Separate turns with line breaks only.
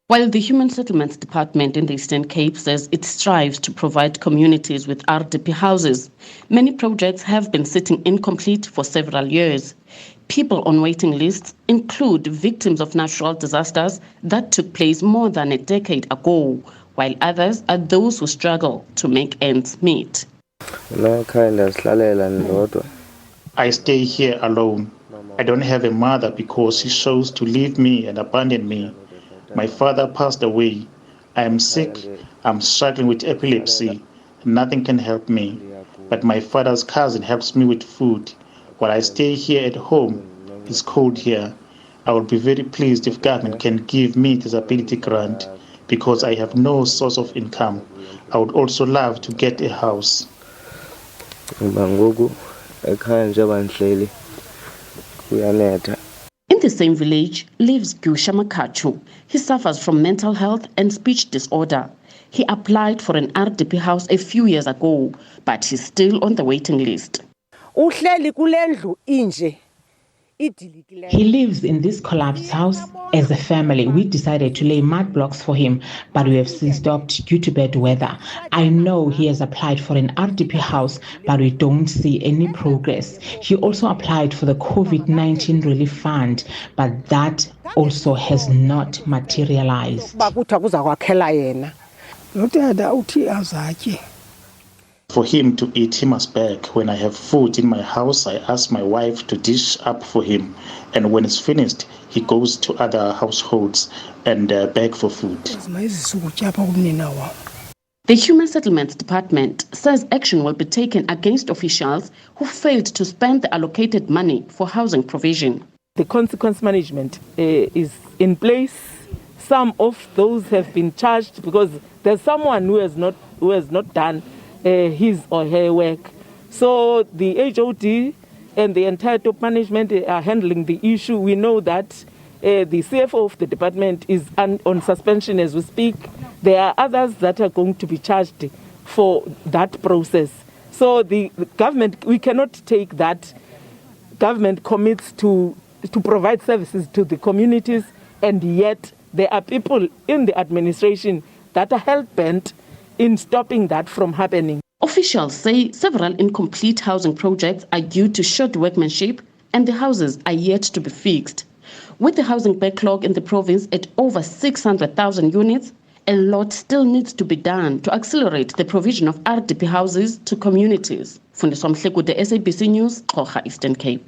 While the Human Settlements Department in the Eastern Cape says it strives to provide communities with RDP houses, many projects have been sitting incomplete for several years. People on waiting lists include victims of natural disasters that took place more than a decade ago, while others are those who struggle to make ends meet.
I stay here alone. I don't have a mother because she chose to leave me and abandon me. My father passed away. I am sick. I'm struggling with epilepsy. Nothing can help me. But my father's cousin helps me with food. While I stay here at home, it's cold here. I will be very pleased if government can give me disability grant because I have no source of income. I would also love to get a house.
In the same village lives Gusha Makachu. He suffers from mental health and speech disorder. He applied for an RDP house a few years ago, but he's still on the waiting list.
He lives in this collapsed house. As a family, we decided to lay mud blocks for him, but we have since stopped due to bad weather. I know he has applied for an RDP house, but we don't see any progress. He also applied for the COVID-19 relief fund, but that also has not materialized.
For him to eat, he must beg. When I have food in my house, I ask my wife to dish up for him. And when it's finished, he goes to other households and beg for food.
The Human Settlements Department says action will be taken against officials who failed to spend the allocated money for housing provision.
The consequence management is in place. Some of those have been charged because there's someone who has not done his or her work. So the HOD and the entire top management are handling the issue. We know that the CFO of the department is on suspension as we speak. There are others that are going to be charged for that process. So the government, we cannot take that. Government commits to provide services to the communities, and yet there are people in the administration that are hell-bent in stopping that from happening.
Officials say several incomplete housing projects are due to short workmanship and the houses are yet to be fixed. With the housing backlog in the province at over 600,000 units, a lot still needs to be done to accelerate the provision of RDP houses to communities. Fundiswa Mhlekude, SABC News, Eastern Cape.